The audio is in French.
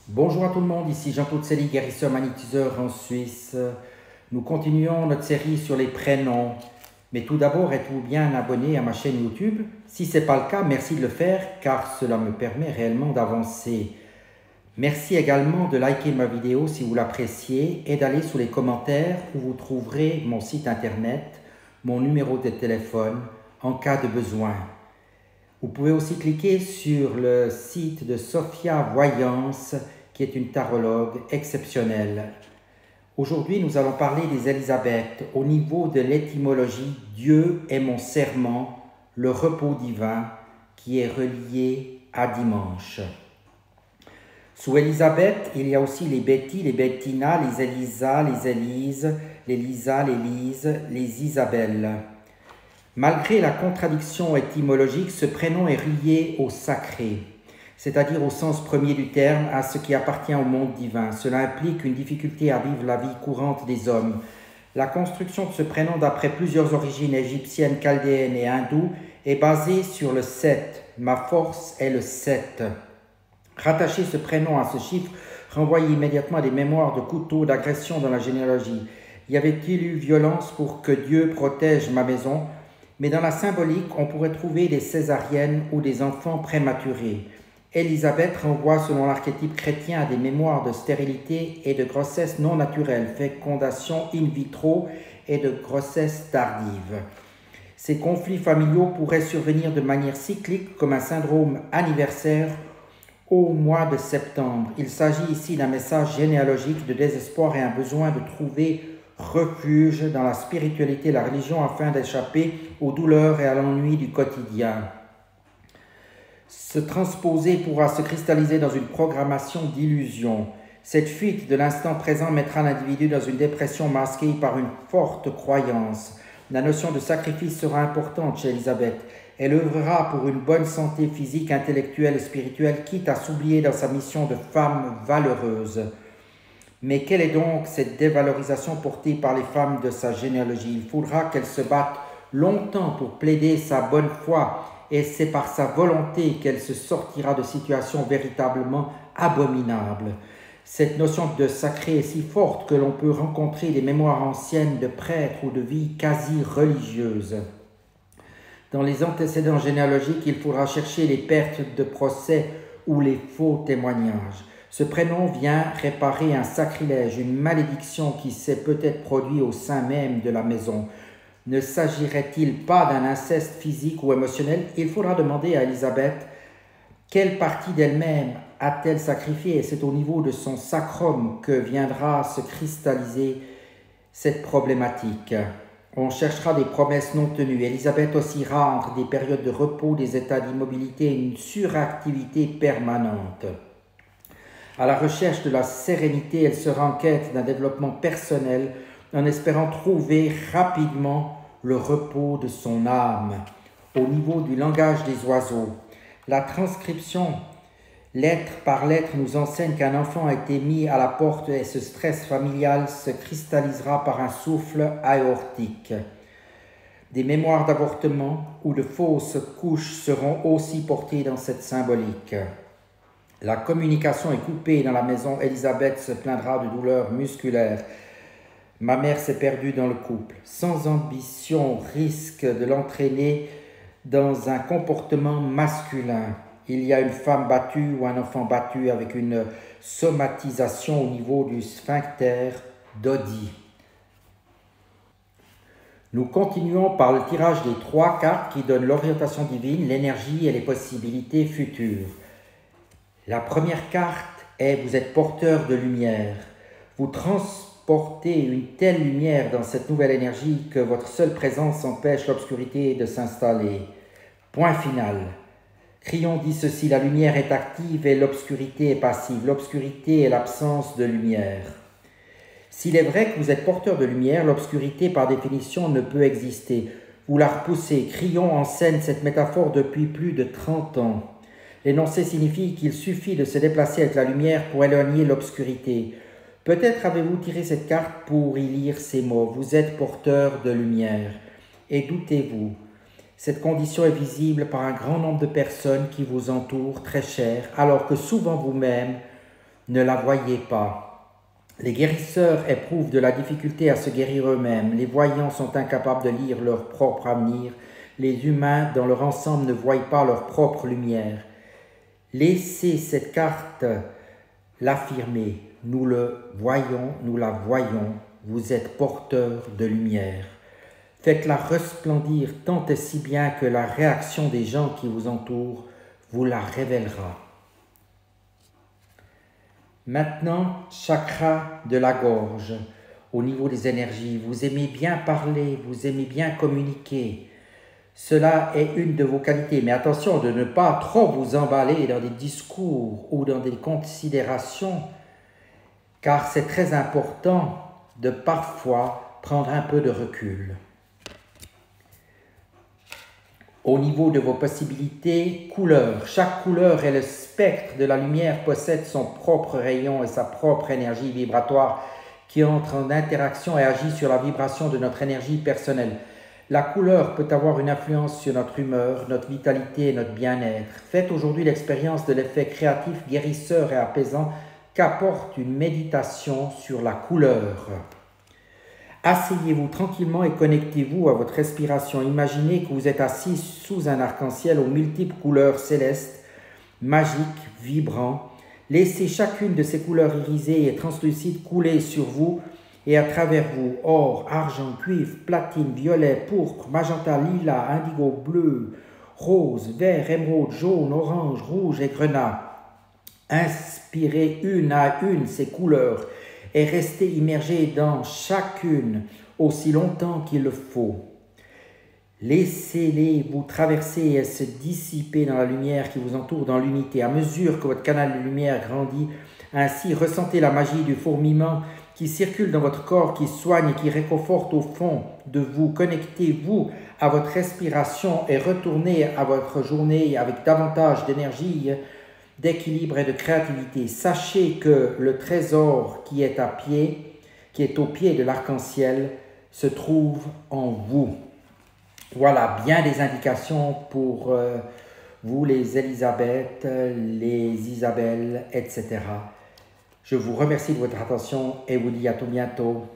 Bonjour à tout le monde, ici Jean-Claude Sely, guérisseur magnétiseur en Suisse. Nous continuons notre série sur les prénoms. Mais tout d'abord, êtes-vous bien abonné à ma chaîne YouTube? Si ce n'est pas le cas, merci de le faire car cela me permet réellement d'avancer. Merci également de liker ma vidéo si vous l'appréciez et d'aller sous les commentaires où vous trouverez mon site internet, mon numéro de téléphone en cas de besoin. Vous pouvez aussi cliquer sur le site de Sophia Voyance, qui est une tarologue exceptionnelle. Aujourd'hui, nous allons parler des Élisabeth. Au niveau de l'étymologie, Dieu est mon serment, le repos divin, qui est relié à dimanche. Sous Élisabeth, il y a aussi les Betty, les Bettina, les Elisa, les Élise, les Lisa, les Lise, les Isabelle. Malgré la contradiction étymologique, ce prénom est lié au sacré, c'est-à-dire au sens premier du terme, à ce qui appartient au monde divin. Cela implique une difficulté à vivre la vie courante des hommes. La construction de ce prénom, d'après plusieurs origines égyptiennes, chaldéennes et hindoues, est basée sur le 7. Ma force est le 7. Rattacher ce prénom à ce chiffre renvoie immédiatement à des mémoires de couteaux, d'agression dans la généalogie. Y avait-il eu violence pour que Dieu protège ma maison ? Mais dans la symbolique, on pourrait trouver des césariennes ou des enfants prématurés. Élisabeth renvoie selon l'archétype chrétien à des mémoires de stérilité et de grossesse non naturelle, fécondation in vitro et de grossesse tardive. Ces conflits familiaux pourraient survenir de manière cyclique comme un syndrome anniversaire au mois de septembre. Il s'agit ici d'un message généalogique de désespoir et un besoin de trouver refuge dans la spiritualité et la religion afin d'échapper aux douleurs et à l'ennui du quotidien. Se transposer pourra se cristalliser dans une programmation d'illusions. Cette fuite de l'instant présent mettra l'individu dans une dépression masquée par une forte croyance. La notion de sacrifice sera importante chez Élisabeth. Elle œuvrera pour une bonne santé physique, intellectuelle et spirituelle, quitte à s'oublier dans sa mission de femme valeureuse. Mais quelle est donc cette dévalorisation portée par les femmes de sa généalogie? Il faudra qu'elle se batte longtemps pour plaider sa bonne foi, et c'est par sa volonté qu'elle se sortira de situations véritablement abominables. Cette notion de sacré est si forte que l'on peut rencontrer des mémoires anciennes de prêtres ou de vie quasi religieuse. Dans les antécédents généalogiques, il faudra chercher les pertes de procès ou les faux témoignages. Ce prénom vient réparer un sacrilège, une malédiction qui s'est peut-être produit au sein même de la maison. Ne s'agirait-il pas d'un inceste physique ou émotionnel? Il faudra demander à Élisabeth quelle partie d'elle-même a-t-elle sacrifié, et c'est au niveau de son sacrum que viendra se cristalliser cette problématique. On cherchera des promesses non tenues. Élisabeth oscillera entre des périodes de repos, des états d'immobilité et une suractivité permanente. À la recherche de la sérénité, elle sera en quête d'un développement personnel en espérant trouver rapidement le repos de son âme. Au niveau du langage des oiseaux, la transcription lettre par lettre nous enseigne qu'un enfant a été mis à la porte et ce stress familial se cristallisera par un souffle aortique. Des mémoires d'avortement ou de fausses couches seront aussi portées dans cette symbolique. La communication est coupée dans la maison. Élisabeth se plaindra de douleurs musculaires. Ma mère s'est perdue dans le couple. Sans ambition risque de l'entraîner dans un comportement masculin. Il y a une femme battue ou un enfant battu avec une somatisation au niveau du sphincter d'Oddi. Nous continuons par le tirage des 3 cartes qui donnent l'orientation divine, l'énergie et les possibilités futures. La première carte est « Vous êtes porteur de lumière ». Vous transportez une telle lumière dans cette nouvelle énergie que votre seule présence empêche l'obscurité de s'installer. Point final. Crillon dit ceci, la lumière est active et l'obscurité est passive. L'obscurité est l'absence de lumière. S'il est vrai que vous êtes porteur de lumière, l'obscurité par définition ne peut exister. Vous la repoussez. Crillon enseigne cette métaphore depuis plus de 30 ans. L'énoncé signifie qu'il suffit de se déplacer avec la lumière pour éloigner l'obscurité. Peut-être avez-vous tiré cette carte pour y lire ces mots. Vous êtes porteur de lumière. Et doutez-vous, cette condition est visible par un grand nombre de personnes qui vous entourent, très chères, alors que souvent vous-même, ne la voyez pas. Les guérisseurs éprouvent de la difficulté à se guérir eux-mêmes. Les voyants sont incapables de lire leur propre avenir. Les humains, dans leur ensemble, ne voient pas leur propre lumière. Laissez cette carte l'affirmer. Nous le voyons, nous la voyons. Vous êtes porteurs de lumière. Faites-la resplendir tant et si bien que la réaction des gens qui vous entourent vous la révélera. Maintenant, chakra de la gorge, au niveau des énergies. Vous aimez bien parler, vous aimez bien communiquer. Cela est une de vos qualités, mais attention de ne pas trop vous emballer dans des discours ou dans des considérations, car c'est très important de parfois prendre un peu de recul. Au niveau de vos possibilités, couleurs. Chaque couleur et le spectre de la lumière possède son propre rayon et sa propre énergie vibratoire qui entre en interaction et agit sur la vibration de notre énergie personnelle. La couleur peut avoir une influence sur notre humeur, notre vitalité et notre bien-être. Faites aujourd'hui l'expérience de l'effet créatif, guérisseur et apaisant qu'apporte une méditation sur la couleur. Asseyez-vous tranquillement et connectez-vous à votre respiration. Imaginez que vous êtes assis sous un arc-en-ciel aux multiples couleurs célestes, magiques, vibrants. Laissez chacune de ces couleurs irisées et translucides couler sur vous et à travers vous. Or, argent, cuivre, platine, violet, pourpre, magenta, lilas, indigo, bleu, rose, vert, émeraude, jaune, orange, rouge et grenat. Inspirez une à une ces couleurs et restez immergé dans chacune aussi longtemps qu'il le faut. Laissez-les vous traverser et se dissiper dans la lumière qui vous entoure dans l'unité. À mesure que votre canal de lumière grandit, ainsi ressentez la magie du fourmillement qui circule dans votre corps, qui soigne et qui réconforte au fond de vous. Connectez-vous à votre respiration et retournez à votre journée avec davantage d'énergie, d'équilibre et de créativité. Sachez que le trésor qui est au pied de l'arc-en-ciel, se trouve en vous. Voilà, bien des indications pour vous les Elisabeth, les Isabelle, etc. Je vous remercie de votre attention et vous dis à tout bientôt.